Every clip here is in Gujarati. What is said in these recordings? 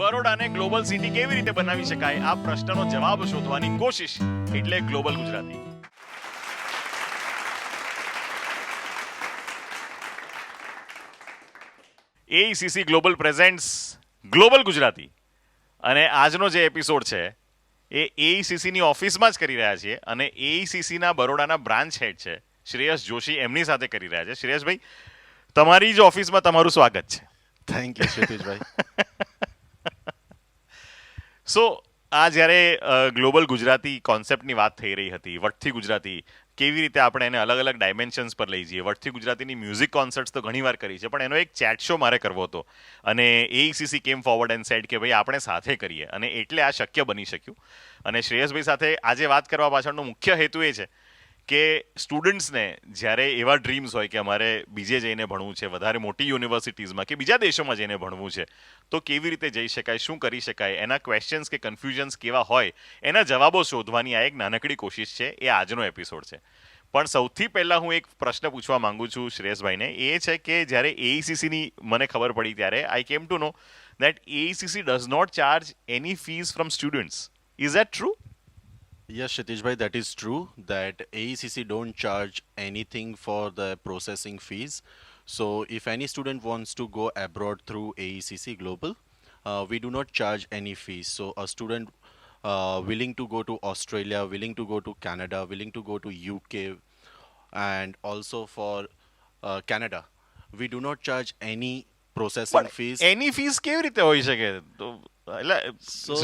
બરોડાને ગ્લોબલ સિટી કેવી રીતે બનાવી શકાય આ પ્રશ્નનો જવાબ શોધવાની કોશિશ એટલે global Gujarati. AECC global presents global Gujarati અને આજનો જે એપિસોડ છે એ એઈસીસીની ઓફિસમાં જ કરી રહ્યા છીએ અને એઈસીસીના બરોડાના બ્રાન્ચ હેડ છે શ્રેયસ જોશી એમની સાથે કરી રહ્યા છે. શ્રેયસભાઈ, તમારી જ ઓફિસમાં તમારું સ્વાગત છે. Thank you ક્ષિતિજભાઈ. સો આ જ્યારે ગ્લોબલ ગુજરાતી કોન્સેપ્ટની વાત થઈ રહી હતી, વટથી ગુજરાતી કેવી રીતે આપણે એને અલગ અલગ ડાયમેન્શન્સ પર લઈ જઈએ. વટથી ગુજરાતીની મ્યુઝિક કોન્સર્ટ્સ તો ઘણીવાર કરી છે, પણ એનો એક ચેટ શો મારે કરવો હતો અને એઈસીસી કેમ ફોરવર્ડ એન્ડ સેડ કે ભાઈ આપણે સાથે કરીએ અને એટલે આ શક્ય બની શક્યું. અને શ્રેયસભાઈ સાથે આજે વાત કરવા પાછળનો મુખ્ય હેતુ એ છે કે સ્ટુડન્ટ્સને જ્યારે એવા ડ્રીમ્સ હોય કે અમારે બીજે જઈને ભણવું છે, વધારે મોટી યુનિવર્સિટીઝમાં કે બીજા દેશોમાં જઈને ભણવું છે, તો કેવી રીતે જઈ શકાય, શું કરી શકાય, એના ક્વેશ્ચન્સ કે કન્ફ્યુઝન્સ કેવા હોય, એના જવાબો શોધવાની આ એક નાનકડી કોશિશ છે. એ આજનો એપિસોડ છે. પણ સૌથી પહેલાં હું એક પ્રશ્ન પૂછવા માંગુ છું શ્રેયસભાઈને. એ છે કે જ્યારે એઈસીસીની મને ખબર પડી ત્યારે I came to know that AECC does not charge any fees from students. Is that true? Yes, Kshitijbhai, that is true that AECC don't charge anything for the processing fees. So if any student wants to go abroad through AECC Global, we do not charge any fees. So a student willing to go to Australia, willing to go to Canada, willing to go to UK, and also for Canada, we do not charge any processing fees. Any fees કેવી રીતે હોઈ શકે? તો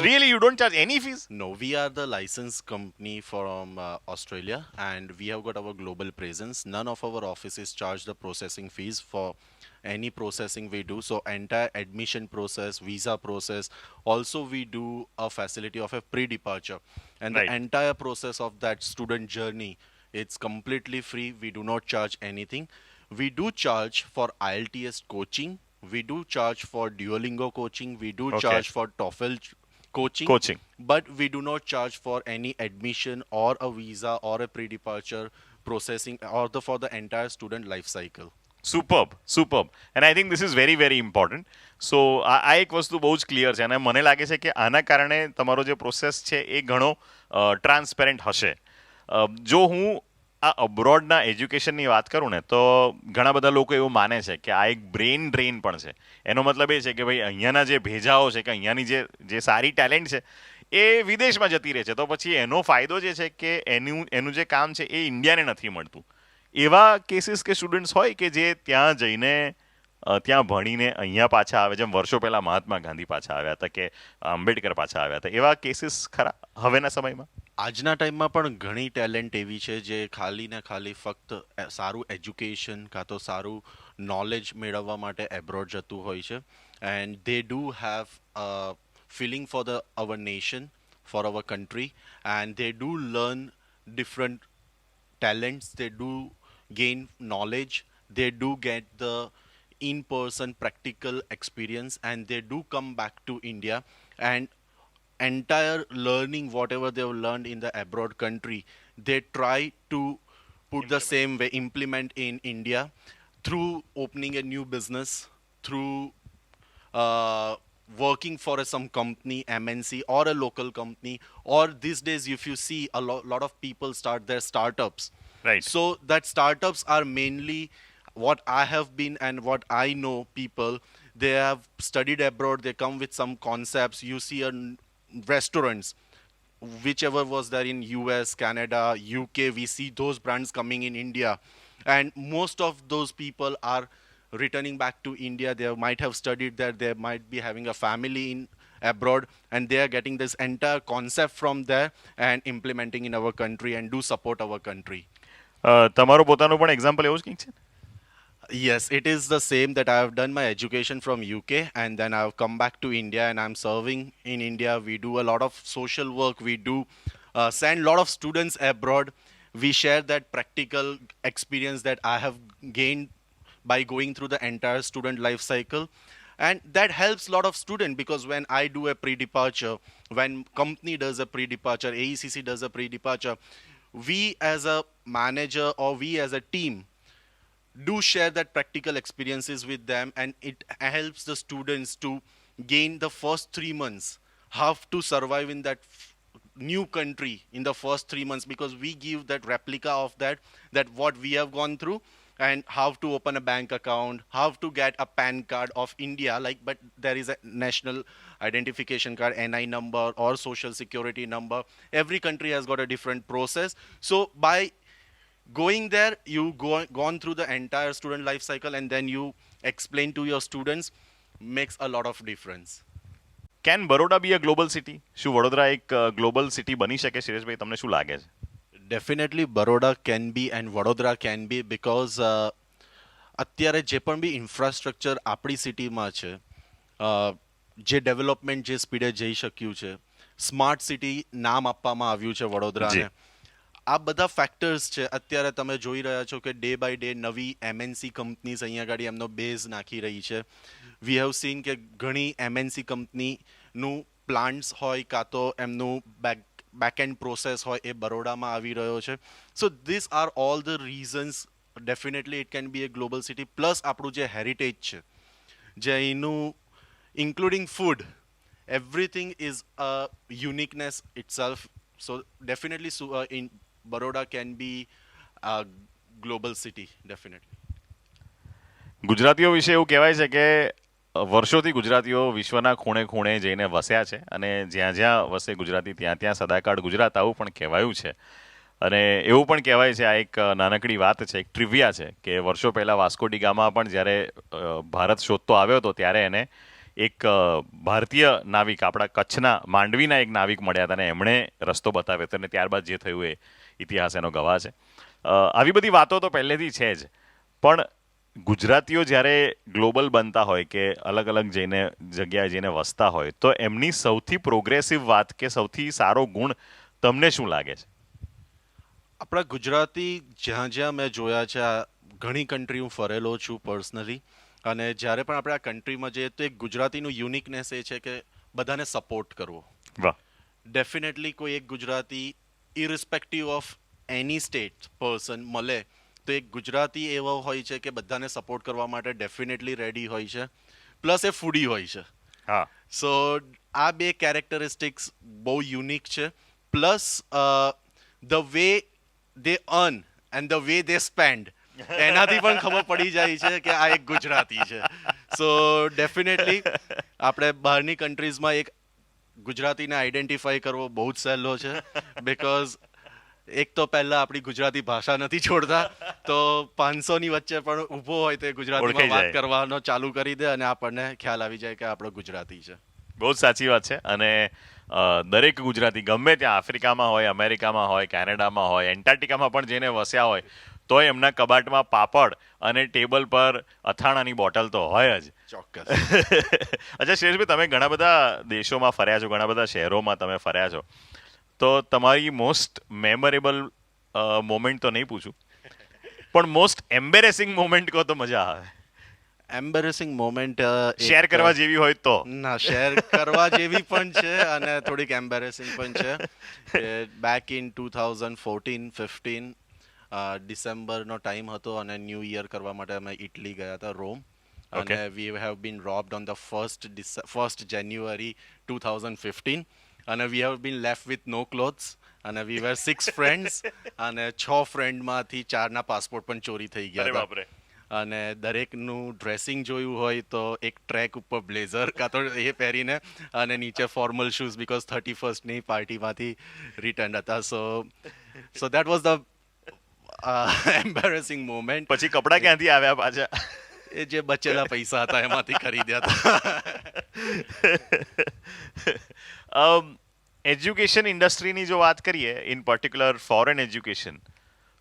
really you don't charge any fees? No, we are the licensed company from Australia and we have got our global presence. None of our offices charge the processing fees for any processing we do. So entire admission process, visa process, also we do a facility of a pre-departure. And Right. the entire process of that student journey, it's completely free. We do not charge anything. We do charge for IELTS coaching. We do charge for Duolingo coaching. We do Okay. charge for TOEFL coaching. But we do not charge for any admission or a visa or a pre-departure processing or for the entire student life cycle. Superb. And I think this is very very important. So આ એક વસ્તુ બહુ જ ક્લિયર છે અને મને લાગે છે કે આના કારણે તમારો જે પ્રોસેસ છે એ ઘણો ટ્રાન્સપેરન્ટ હશે. જો હું આ અબ્રોડના એજ્યુકેશનની વાત કરું ને તો ઘણા બધા લોકો એવું માને છે કે આ એક બ્રેઇન ડ્રેઇન પણ છે. એનો મતલબ એ છે કે ભાઈ અહીંયાના જે ભેજાઓ છે કે અહીંયાની જે સારી ટેલેન્ટ છે એ વિદેશમાં જતી રહે છે, તો પછી એનો ફાયદો જે છે કે એનું જે કામ છે એ ઇન્ડિયાને નથી મળતું. એવા કેસીસ કે સ્ટુડન્ટ્સ હોય કે જે ત્યાં જઈને ત્યાં ભણીને અહીંયા પાછા આવે, જેમ વર્ષો પહેલાં મહાત્મા ગાંધી પાછા આવ્યા હતા કે આંબેડકર પાછા આવ્યા હતા, એવા કેસીસ ખરા હવેના સમયમાં? આજના ટાઈમમાં પણ ઘણી ટેલેન્ટ એવી છે જે ખાલી ને ખાલી ફક્ત સારું એજ્યુકેશન કાં તો સારું નોલેજ મેળવવા માટે એબ્રોડ જતું હોય છે. And they do have feeling for the our nation, for our country, and they do learn different talents, they do gain knowledge, they do get the in-person practical experience, and they do come back to India and entire learning whatever they've learned in the abroad country, they try to put the same way, implement in India through opening a new business, through working for some company, MNC or a local company, or these days if you see a lot of people start their startups. Right. So that startups are mainly what I have been and what I know people, they have studied abroad, they come with some concepts. You see restaurants, whichever was there in US, Canada, UK, we see those brands coming in India. And most of those people are returning back to India. They might have studied there, they might be having a family in abroad, and they are getting this entire concept from there and implementing in our country and do support our country. તમારો પોતાનો પણ એક્ઝામ્પલ એવું જ કંઈક છે? Yes, it is the same that I have done my education from UK and then I've come back to India and I'm serving in India. We do a lot of social work. We do send a lot of students abroad. We share that practical experience that I have gained by going through the entire student life cycle. And that helps a lot of students because when I do a pre-departure, when company does a pre-departure, AECC does a pre-departure, we as a manager or we as a team, do share that practical experiences with them, and it helps the students to gain the first 3 months how to survive in that new country in the first 3 months, because we give that replica of that what we have gone through, and how to open a bank account, how to get a PAN card of India, like, but there is a national identification card, NI number or social security number. Every country has got a different process. So by going there, gone through the entire student life cycle, and then you explain to your students, makes a lot of difference. Can Baroda be a global city? શું વડોદરા એક ગ્લોબલ સિટી બની શકે? શિરેશભાઈ, તમને શું લાગે છે? Definitely Baroda can be and Vadodara can be, because અત્યારે જે પણ બી ઇન્ફ્રાસ્ટ્રક્ચર આપણી સિટીમાં છે, જે ડેવલપમેન્ટ જે સ્પીડે જઈ શક્યું છે, સ્માર્ટ સિટી નામ આપવામાં આવ્યું છે વડોદરાને. આ બધા ફેક્ટર્સ છે. અત્યારે તમે જોઈ રહ્યા છો કે ડે બાય ડે નવી MNC કંપનીઝ અહીંયા આગળ એમનો બેઝ નાખી રહી છે. વી હેવ સીન કે ઘણી MNC કંપનીનું પ્લાન્ટ્સ હોય કાં તો એમનું બેક એન્ડ પ્રોસેસ હોય એ બરોડામાં આવી રહ્યો છે. So this are all the reasons. Definitely it can be A global city. Plus આપણું જે હેરિટેજ છે, જે અહીંનું including food, everything is a uniqueness itself. So definitely in Baroda can be a global city, definitely. ગુજરાતીઓ વિશે એવું કહેવાય છે કે વર્ષોથી ગુજરાતીઓ વિશ્વના ખૂણે ખૂણે જઈને વસ્યા છે, અને જ્યાં જ્યાં વસે ગુજરાતી ત્યાં ત્યાં સદાકાળ ગુજરાત, આવું પણ કહેવાયું છે. અને એવું પણ કહેવાય છે, આ એક નાનકડી વાત છે, એક ટ્રિવિયા છે, કે વર્ષો પહેલાં વાસ્કો ડી ગામા પણ જ્યારે ભારત શોધતો આવ્યો હતો ત્યારે એને એક ભારતીય નાવિક, આપણા કચ્છના માંડવીના એક નાવિક મળ્યા હતા, અને એમણે રસ્તો બતાવ્યો હતો, અને ત્યારબાદ જે થયું એ ઇતિહાસ એનો ગવાહ છે. આવી બધી વાતો તો પહેલેથી છે જ, પણ ગુજરાતીઓ જ્યારે ગ્લોબલ બનતા હોય કે અલગ અલગ જગ્યાએ જઈને વસતા હોય, તો એમની સૌથી પ્રોગ્રેસિવ વાત કે સૌથી સારો ગુણ તમને શું લાગે છે? આપણા ગુજરાતી જ્યાં જ્યાં મેં જોયા છે, ઘણી કન્ટ્રી હું ફરેલો છું પર્સનલી, અને જ્યારે પણ આપણે આ કન્ટ્રીમાં જઈએ તો એક ગુજરાતીનું યુનિકનેસ એ છે કે બધાને સપોર્ટ કરવો. વાહ. ડેફિનેટલી કોઈ એક Gujarati irrespective of any state person મળે તો એક ગુજરાતી એવો હોય છે કે બધાને સપોર્ટ કરવા માટે ડેફિનેટલી રેડી હોય છે. પ્લસ એ ફૂડી હોય છે. હા. સો આ બે કેરેક્ટરિસ્ટિક્સ બહુ યુનિક છે. Plus the way they earn and the way they spend, એનાથી પણ ખબર પડી જાય છે કે આ એક ગુજરાતી છે. સો ડેફિનેટલી આપણે બહારની કન્ટ્રીઝમાં એક ગુજરાતીને આઈડેન્ટિફાઈ કરવો બહુ જ સહેલો છે, બિકોઝ એક તો પહેલા આપણી ગુજરાતી ભાષા નથી છોડતા, તો 500ની વચ્ચે પણ ઊભો હોય તો એ ગુજરાતીમાં વાત કરવાનો ચાલુ કરી દે અને આપણને ખ્યાલ આવી જાય કે આપણો ગુજરાતી છે. બહુ જ સાચી વાત છે. અને દરેક ગુજરાતી ગમે ત્યાં આફ્રિકામાં હોય, અમેરિકામાં હોય, કેનેડામાં હોય, એન્ટાર્કટિકામાં પણ જઈને વસ્યા હોય, તો એમના કબાટમાં પાપડ અને ટેબલ પર અથાણાની બોટલ તો હોય જ. ચોક્કસ. અચ્છા શેષભાઈ, તમે ઘણા બધા દેશોમાં ફર્યા છો, ઘણા બધા શહેરોમાં તમે ફર્યા છો, તો તમારી મોસ્ટ મેમોરેબલ મોમેન્ટ તો નહીં પૂછું, પણ મોસ્ટ એમ્બેરેસિંગ મોમેન્ટ કહો તો મજા આવે. એમ્બેરેસિંગ મોમેન્ટ શેર કરવા જેવી હોય તો? ના, શેર કરવા જેવી પણ છે અને થોડીક એમ્બેરેસિંગ પણ છે. બેક ઇન 2014-15 ડિસેમ્બરનો ટાઈમ હતો અને ન્યૂ યર કરવા માટે અમે ઇટલી ગયા હતા, રોમ. અને we have been robbed on the 1st January 2015, અને we have been left with no clothes, અને વી વેર 6 ફ્રેન્ડ્સ, અને 6 ફ્રેન્ડમાંથી 4ના પાસપોર્ટ પણ ચોરી થઈ ગયા હતા. અને દરેકનું ડ્રેસિંગ જોયું હોય તો એક ટ્રેક ઉપર બ્લેઝર કાં તો એ પહેરીને અને નીચે ફોર્મલ શૂઝ, બિકોઝ 31stની પાર્ટીમાંથી રિટર્ન હતા. So that was the embarrassing moment. પછી કપડાં ક્યાંથી આવ્યા પાછા? એ જે બચેલા પૈસા હતા એમાંથી ખરીદ્યા હતા. એજ્યુકેશન ઇન્ડસ્ટ્રીની જો વાત કરીએ, ઇન પર્ટિક્યુલર ફોરેન એજ્યુકેશન,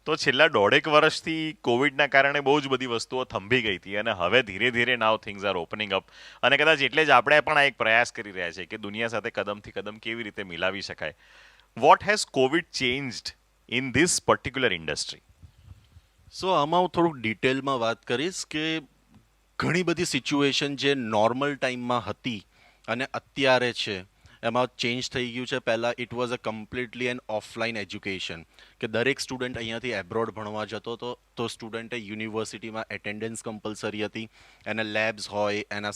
તો છેલ્લા 1.5 વર્ષથી કોવિડના કારણે બહુ જ બધી વસ્તુઓ થંભી ગઈ હતી, અને હવે ધીરે ધીરે નાવ થિંગ્સ આર ઓપનિંગ અપ. અને કદાચ એટલે જ આપણે પણ આ એક પ્રયાસ કરી રહ્યા છીએ કે દુનિયા સાથે કદમથી કદમ કેવી રીતે મિલાવી શકાય. What has COVID changed in this particular industry? So આમાં હું થોડુંક ડિટેલમાં વાત કરીશ કે ઘણી બધી સિચ્યુએશન જે નોર્મલ ટાઈમમાં હતી અને અત્યારે છે, એમાં ચેન્જ થઈ ગયું છે. પહેલાં it was a completely an offline education, કે દરેક સ્ટુડન્ટ અહીંયાથી એબ્રોડ ભણવા જતો હતો તો સ્ટુડન્ટે યુનિવર્સિટીમાં એટેન્ડન્સ કમ્પલસરી હતી. એના લેબ્સ હોય, એના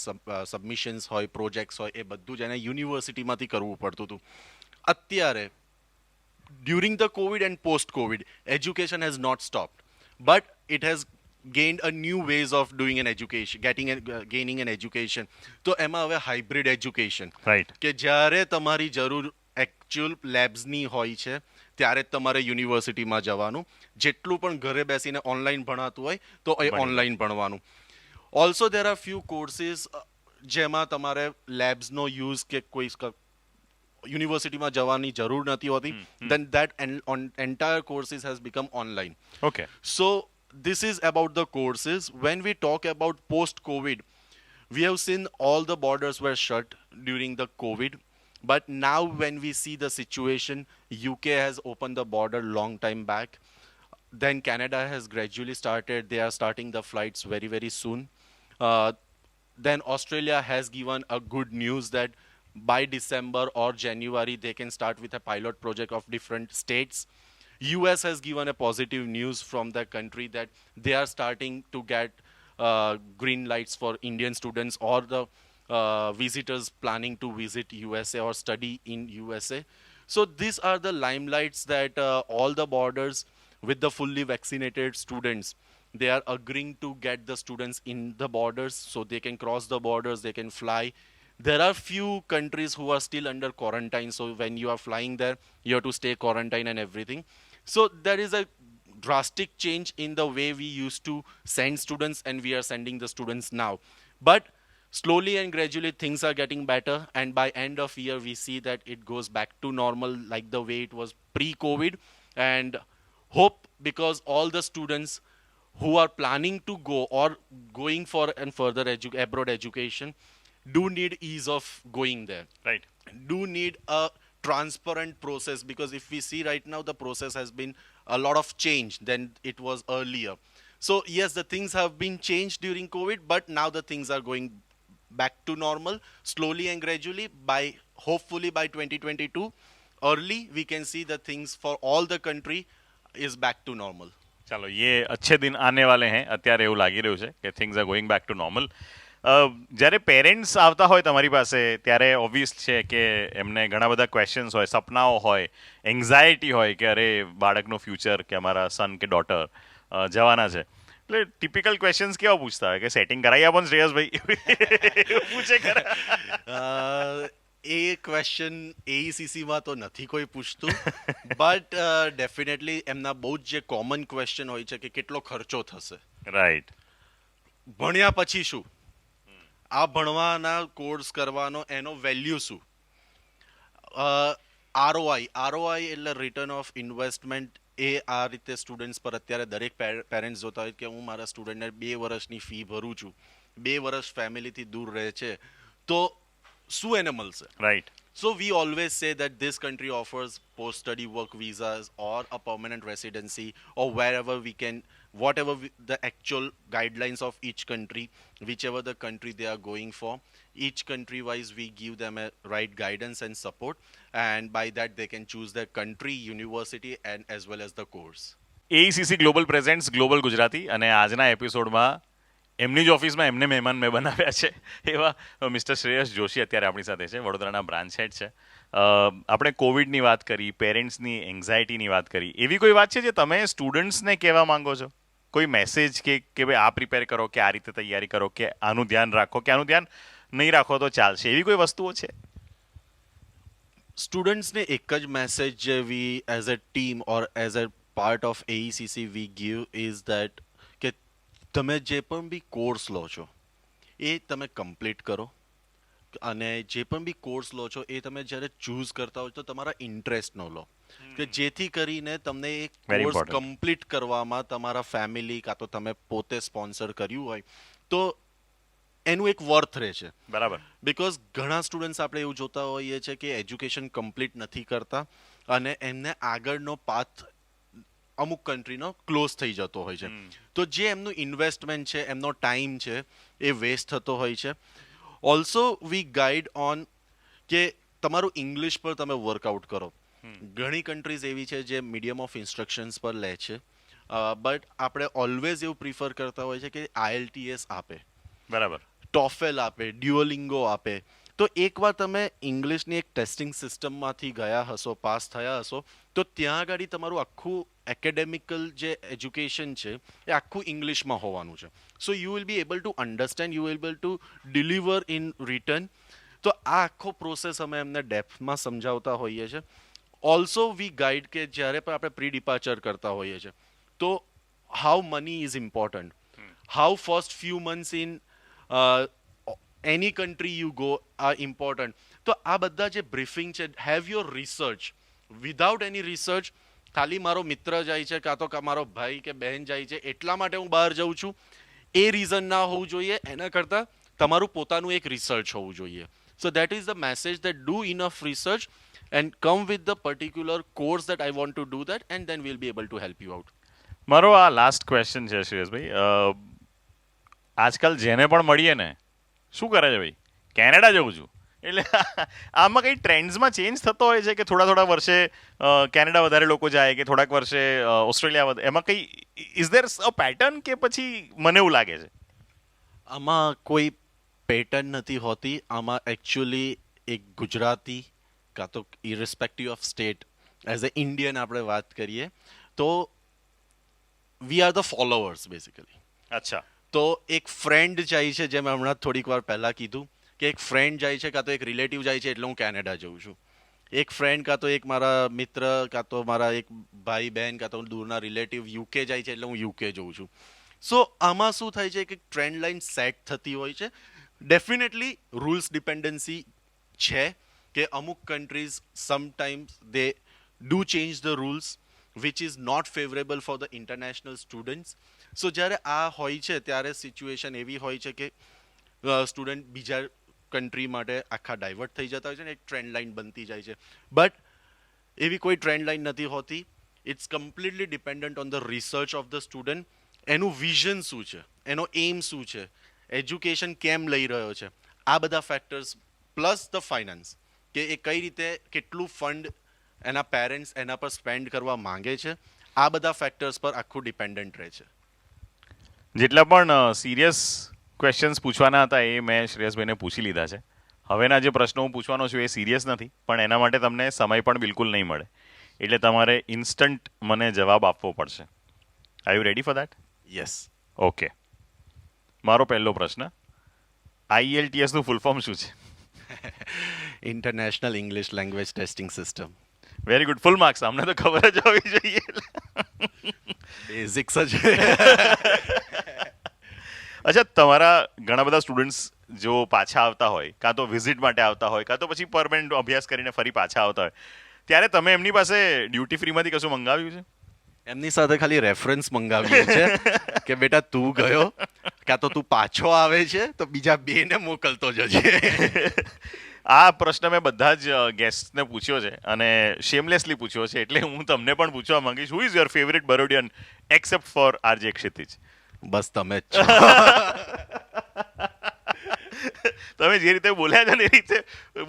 સબમિશન્સ હોય, પ્રોજેક્ટ્સ હોય, એ બધું જ એને યુનિવર્સિટીમાંથી કરવું પડતું હતું. અત્યારે during the COVID and post-COVID, education has not stopped, but it has gained a new ways of doing an education, gaining an education. તો એમાં હવે હાઇબ્રિડ એજ્યુકેશન, રાઈટ. કે જ્યારે તમારી જરૂર એકચ્યુઅલ લેબ્સની હોય છે ત્યારે જ તમારે યુનિવર્સિટીમાં જવાનું. જેટલું પણ ઘરે બેસીને ઓનલાઈન ભણાતું હોય તો એ બરાબર. ઓનલાઈન ભણવાનું. Also there are few courses જેમાં તમારે લેબ્સનો યુઝ કે કોઈ યુનિવર્સિટીમાં જવાની જરૂર નથી હોતી. then that entire courses has become online. Okay. So this is about the courses. When we talk about post COVID, we have seen all the borders were shut during the COVID, but now when we see the situation, UK has opened the border long time back. Then Canada has gradually started. They are starting the flights very, very soon. Uh, then Australia has given a good news that by December or January they can start with a pilot project of different states. US has given a positive news from the country that they are starting to get green lights for Indian students or the visitors planning to visit USA or study in USA. So these are the limelights that all the borders with the fully vaccinated students, they are agreeing to get the students in the borders so they can cross the borders, they can fly. There are few countries who are still under quarantine, so when you are flying there, you have to stay quarantine and everything. So there is a drastic change in the way we used to send students, and we are sending the students now. But slowly and gradually things are getting better, and by end of year we see that it goes back to normal like the way it was pre-COVID. And hope, because all the students who are planning to go or going for and further abroad education do need ease of going there, right. do need a transparent process, because if we see right now the process has been a lot of change than it was earlier. So yes, the things have been changed during COVID, but now the things are going back to normal slowly and gradually. By hopefully by 2022 early we can see the things for all the country is back to normal. ચાલો, ये अच्छे दिन आने वाले हैं. અત્યારે એવું લાગી રહ્યું છે કે things are going back to normal. જ્યારે પેરેન્ટ્સ આવતા હોય તમારી પાસે ત્યારે ઓબ્વિયસ છે કે એમને ઘણા બધા ક્વેશ્ચન્સ હોય, સપનાઓ હોય, એન્ઝાયટી હોય કે અરે બાળકનું ફ્યુચર કે અમારા સન કે ડોટર જવાના છે. એટલે ટિપિકલ ક્વેશ્ચન્સ કેવા પૂછતા હોય કે સેટિંગ કરાવી આપો ને શ્રેયસભાઈ એવું પૂછે ખરા? એ ક્વેશ્ચન એઈસીસીમાં તો નથી કોઈ પૂછતું, બટ ડેફિનેટલી એમના બહુ જ જે કોમન ક્વેશ્ચન હોય છે કે કેટલો ખર્ચો થશે, રાઈટ. ભણ્યા પછી શું, આ ભણવાના કોર્સ કરવાનો એનો વેલ્યુ શું, આરઓઆઈ એટલે રિટર્ન ઓફ ઇન્વેસ્ટમેન્ટ, એ આ રીતે સ્ટુડન્ટ્સ પર અત્યારે દરેક પેરેન્ટ્સ જોતા હોય કે હું મારા સ્ટુડન્ટને 2 વર્ષની ફી ભરું છું, 2 વર્ષ ફેમિલીથી દૂર રહે છે, તો શું એને મળશે, right. So we always say that this country offers post-study work visas or a permanent residency, or wherever we can, whatever the actual guidelines of each country, whichever the country they are going for, each country wise we give them a right guidance and support, and by that they can choose their country, university and as well as the course. AECC global presents global Gujarati, અને આજના એપિસોડમાં એમની જ ઓફિસમાં એમને મહેમાન મેં બનાવ્યા છે એવા મિસ્ટર શ્રેયસ જોશી અત્યારે આપણી સાથે છે, વડોદરાના બ્રાન્ચ હેડ છે. આપણે કોવિડની વાત કરી, પેરેન્ટ્સની એન્ઝાયટીની વાત કરી. એવી કોઈ વાત છે જે તમે સ્ટુડન્ટ્સને કહેવા માંગો છો? કોઈ મેસેજ કે ભાઈ આ પ્રિપેર કરો, કે આ રીતે તૈયારી કરો, કે આનું ધ્યાન રાખો, કે આનું ધ્યાન નહીં રાખો તો ચાલશે, એવી કોઈ વસ્તુઓ છે? સ્ટુડન્ટ્સને એક જ મેસેજ જે we as a team or as a part of AECC we give is that કે તમે જે પણ બી કોર્સ લો છો એ તમે કમ્પ્લીટ કરો, અને જે પણ બી કોર્સ લો છો એ તમે જ્યારે ચૂઝ કરતા હોય તો તમારા ઇન્ટરેસ્ટનો લો, કે જેથી કરીને તમને એ Very કોર્સ important. કમ્પ્લીટ કરવામાં તમારા ફેમિલી કાં તો તમે પોતે સ્પોન્સર કર્યું હોય તો એનું એક વર્થ રહે છે. બરાબર. બિકોઝ ઘણા સ્ટુડન્ટ્સ આપણે એવું જોતા હોઈએ છીએ કે એજ્યુકેશન કમ્પ્લીટ નથી કરતા અને એમને આગળનો પાથ અમુક કન્ટ્રીનો ક્લોઝ થઈ જતો હોય છે, તો જે એમનું ઇન્વેસ્ટમેન્ટ છે, એમનો ટાઈમ છે, એ વેસ્ટ થતો હોય છે. ઓલ્સો વી ગાઈડ ઓન કે તમારું ઇંગ્લિશ પર તમે વર્કઆઉટ કરો. ઘણી કન્ટ્રીઝ એવી છે જે મીડિયમ ઓફ ઇન્સ્ટ્રક્શન્સ પર લે છે, બટ આપણે ઓલવેઝ એવું પ્રિફર કરતા હોય છે કે IELTS આપે, બરાબર. ટોફેલ આપે, ડ્યુઓલિંગો આપે. તો એકવાર તમે ઇંગ્લિશની એક ટેસ્ટિંગ સિસ્ટમમાંથી ગયા હશો, પાસ થયા હશો, તો ત્યાં આગળ તમારું આખું એકેડેમિકલ જે એજ્યુકેશન છે એ આખું ઇંગ્લિશમાં હોવાનું છે. So you will be able to understand, you will able to deliver in written. તો આ આખો પ્રોસેસ અમે એમને ડેપ્થમાં સમજાવતા હોઈએ છીએ. ઓલ્સો વી ગાઈડ કે જ્યારે પણ આપણે પ્રી ડિપાર્ચર કરતા હોઈએ છીએ તો how money is important, how first few months in any country you go are important. તો આ બધા જે બ્રીફિંગ છે, have your research. Without any research ખાલી મારો મિત્ર જાય છે કાં તો મારો ભાઈ કે બહેન જાય છે એટલા માટે હું બહાર જાઉં છું, એ રીઝન ના હોવું જોઈએ. એના કરતાં તમારું પોતાનું એક રિસર્ચ હોવું જોઈએ. So that is the message that do enough research and come with the particular course that I want to do that, and then we'll be able to help you out. મારો આ લાસ્ટ ક્વેશ્ચન છે શ્રેયસભાઈ. આજકાલ જેને પણ મળીએ ને શું કરે છે ભાઈ, કેનેડા જવું છું એટલે આમાં કઈ ટ્રેન્ડ્સમાં ચેન્જ થતો હોય છે કે થોડા વર્ષે કેનેડા વધારે લોકો જાય કે થોડાક વર્ષે ઓસ્ટ્રેલિયા, એમાં કઈ ઇઝ ધેર અ પેટર્ન કે પછી મને એવું લાગે છે? આમાં કોઈ પેટર્ન નથી હોતી. આમાં એકચ્યુઅલી એક ગુજરાતી કાં તો irrespective of state, as an Indian આપણે વાત કરીએ તો we are the followers basically. અચ્છા. તો એક ફ્રેન્ડ જાય છે, જેમ હમણાં થોડીક વાર પહેલાં કીધું કે એક ફ્રેન્ડ જાય છે કાં તો એક રિલેટિવ જાય છે એટલે હું કેનેડા જઉં છું. એક ફ્રેન્ડ કાં તો એક મારા મિત્ર કાં તો મારા એક ભાઈ બહેન કાં તો દૂરના રિલેટિવ UK જાય છે એટલે હું UK જઉં છું. સો આમાં શું થાય છે કે ટ્રેન્ડ લાઇન સેટ થતી હોય છે. ડેફિનેટલી રૂલ્સ ડિપેન્ડન્સી છે કે અમુક countries sometimes they do change the rules which is not favourable for the international students. So જ્યારે આ હોય છે ત્યારે સિચ્યુએશન એવી હોય છે કે સ્ટુડન્ટ બીજા કન્ટ્રી માટે આખા ડાયવર્ટ થઈ જતા હોય છે ને એક ટ્રેન્ડ લાઇન બનતી જાય છે. બટ એવી કોઈ ટ્રેન્ડ લાઇન નથી હોતી. It's completely dependent on the research of the student. એનું વિઝન શું છે, એનો એમ શું છે, એજ્યુકેશન કેમ લઈ રહ્યો છે, આ બધા ફેક્ટર્સ પ્લસ ધ ફાઇનાન્સ કે એ કઈ રીતે કેટલું ફંડ એના પેરેન્ટ્સ એના પર સ્પેન્ડ કરવા માંગે છે, આ બધા ફેક્ટર્સ પર આખું ડિપેન્ડન્ટ રહે છે. જેટલા પણ સિરિયસ ક્વેશ્ચન્સ પૂછવાના હતા એ મેં શ્રેયસભાઈને પૂછી લીધા છે. હવેના જે પ્રશ્નો હું પૂછવાનો છું એ સિરિયસ નથી, પણ એના માટે તમને સમય પણ બિલકુલ નહીં મળે, એટલે તમારે ઇન્સ્ટન્ટ મને જવાબ આપવો પડશે. Are you ready for that? Yes. Okay. મારો પહેલો પ્રશ્ન, IELTS નું ફૂલ ફોર્મ શું છે? International English language testing system. Very good. Full marks. અમને તો ખબર જ હોવી જોઈએ. બેઝિક્સ જ. અચ્છા, તમારા ઘણા બધા સ્ટુડન્ટ્સ જો પાછા આવતા હોય, કાં તો વિઝિટ માટે આવતા હોય, કાં તો પછી પરમેનન્ટ અભ્યાસ કરીને ફરી પાછા આવતા હોય, ત્યારે તમે એમની પાસે ડ્યુટી ફ્રીમાંથી કશું મંગાવ્યું છે? એમની સાથે ખાલી રેફરન્સ મંગાવ્યું છે કે બેટા તું ગયો કાં તો તું પાછો આવે છે તો બીજા બેને મોકલતો જજે. આ પ્રશ્ન મેં બધા જ ગેસ્ટને પૂછ્યો છે અને શેમલેસલી પૂછ્યો છે, એટલે હું તમને પણ પૂછવા માંગીશ, who is your favourite Barodian except for RJ Kshitij? બસ તમે જ છો. તમે જે રીતે બોલ્યા છો ને એ રીતે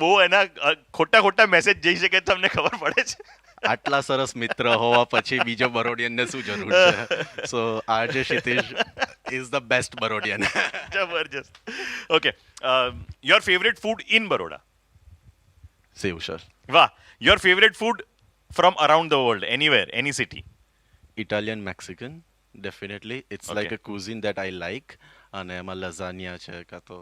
બહુ એના ખોટા મેસેજ જઈ શકે તમને ખબર પડે છે. આટલા સરસ મિત્ર હોવા પછી બીજો બરોડિયનને શું જરૂર છે? So RJ Kshitij is the best Barodian. જબરજસ્ત. Okay. Your favourite food in Baroda? Sev સર. વાહ. Your favourite food from around the world, anywhere, any city? Italian Mexican definitely. It's Okay. Like a cuisine that I like. અને એમાં લઝાનિયા છે કાં તો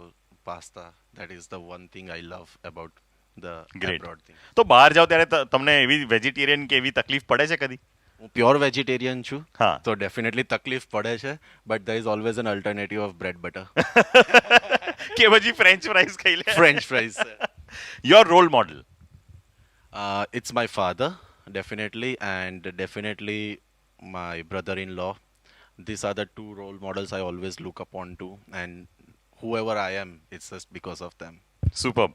pasta. That is the one thing I love about the great. abroad thing. તો બહાર જાઓ ત્યારે તમને એવી વેજીટેરિયન કે એવી તકલીફ પડે છે કદી? હું પ્યોર વેજીટેરિયન છું. હા. તો ડેફિનેટલી તકલીફ પડે છે, but there is always an alternative of bread butter. કે પછી ફ્રેન્ચ ફ્રાઈઝ ખાઈ લે? French fries. Your role model? It's my father, definitely, and definitely my brother-in-law. These are the two role models I always look upon to, and whoever I am, it's just because of them. Superb.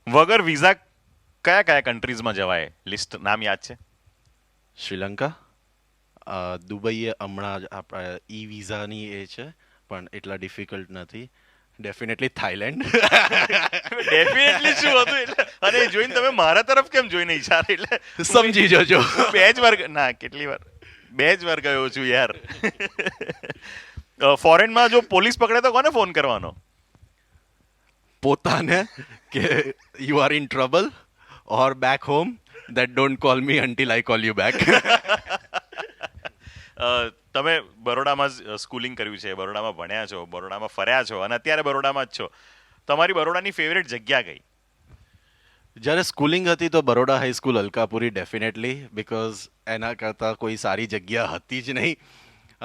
વગર વિઝા કયા કન્ટ્રીઝમાં જવાય? લિસ્ટ નામ યાદ છે? શ્રીલંકા, દુબઈએ હમણાં જ આપણા ઈ વિઝાની એ છે પણ એટલા ડિફિકલ્ટ નથી. Definitely Thailand. ડેફિનેટલી શું હતું એટલે, અને એ જોઈને તમે મારા તરફ કેમ જોઈને ઈશારા, એટલે સમજી જજો. હું 2 જ વાર ના કેટલી વાર 2 જ વાર ગયો છું યાર. ફોરેનમાં જો પોલીસ પકડે તો કોને ફોન કરવાનો? પોતાને કે you are in trouble or back home that don't call me until I call you back. તમે બરોડામાં જ સ્કૂલિંગ કર્યું છે, બરોડામાં ભણ્યા છો, બરોડામાં ફર્યા છો અને અત્યારે બરોડામાં જ છો. તમારી બરોડાની ફેવરેટ જગ્યા કઈ? જ્યારે સ્કૂલિંગ હતી તો Baroda high school Alkapuri definitely, because એના કરતાં કોઈ સારી જગ્યા હતી જ નહીં.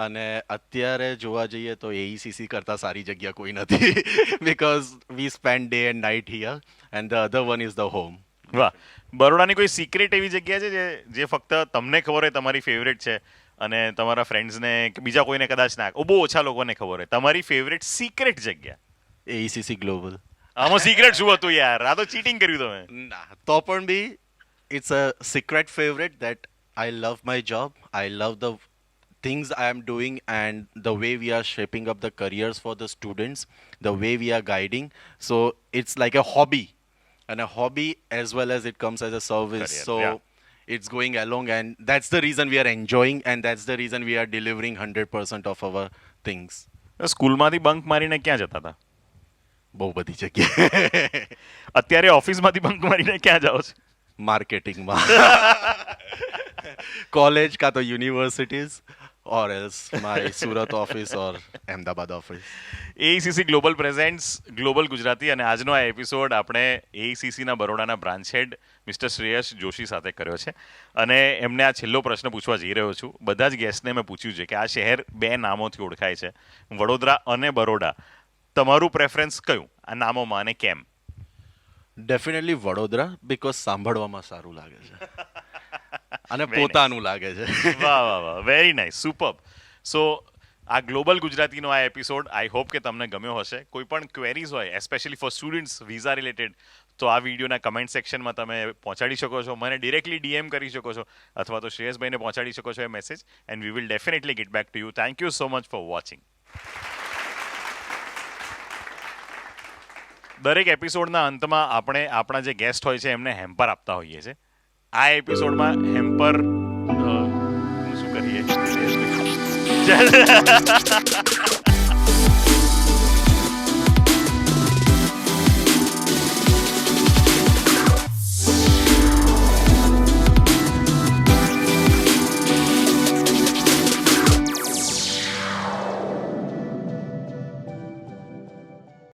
અને અત્યારે જોવા જઈએ તો એઈસીસી કરતાં સારી જગ્યા કોઈ નથી, because we spend day and night here and the other one is the home. વાહ, બરોડાની કોઈ સિક્રેટ એવી જગ્યા છે જે ફક્ત તમને ખબર હોય તમારી ફેવરેટ છે અને તમારા ફ્રેન્ડ્સને કે બીજા કોઈને કદાચ ના, બહુ ઓછા લોકોને ખબર હોય તમારી ફેવરેટ સિક્રેટ જગ્યા? એઈસીસી ગ્લોબલ. આમાં સિક્રેટ શું હતું યાર? આ તો ચીટિંગ કર્યું તમે. ના, તો પણ બી it's a secret favourite that I love my job, I love the things I am doing and the way we are shaping up the careers for the students, the way we are guiding. So it's like a hobby, and a hobby as well as it comes as a service. Career, So yeah. it's going along, and that's the reason we are enjoying, and that's the reason we are delivering 100% of our things. સ્કૂલમાંથી બંક મારીને ક્યાં જતા હતા? બહુ બધી જગ્યાએ. અત્યારે ઓફિસમાંથી બંક મારીને ક્યાં જાઓ છો? માર્કેટિંગમાં, કોલેજ કાં તો universities or else my Surat office or Ahmedabad office. AECC global presents global Gujarati, અને આજનો આ એપિસોડ આપણે એઈસીસીના બરોડાના branch head mister Shreyas Joshi સાથે કર્યો છે. અને એમને આ છેલ્લો પ્રશ્ન પૂછવા જઈ રહ્યો છું. બધા જ ગેસ્ટને મેં પૂછ્યું છે કે આ શહેર 2 નામોથી ઓળખાય છે, વડોદરા અને બરોડા. તમારું પ્રેફરન્સ કયું આ નામોમાં અને કેમ? ડેફિનેટલી વડોદરા, બીકોઝ સાંભળવામાં સારું લાગે છે અને Very પોતાનું લાગે છે. વાહ વાહ વાહ, વેરી નાઇસ, સુપર્બ. સો આ ગ્લોબલ ગુજરાતીનો આ એપિસોડ આઈ હોપ કે તમને ગમ્યો હશે. કોઈ પણ ક્વેરીઝ હોય especially for students visa related, તો આ વિડીયોના કમેન્ટ સેક્શનમાં તમે પહોંચાડી શકો છો, મને ડિરેક્ટલી ડીએમ કરી શકો છો, અથવા તો શ્રેયસભાઈને પહોંચાડી શકો છો એ message, and we will definitely get back to you. Thank you so much for watching. દરેક એપિસોડના અંતમાં આપણે આપણા જે ગેસ્ટ હોય છે એમને હેમ્પર આપતા હોઈએ છીએ. આ એપિસોડમાં હેમ્પર શું કરીએ?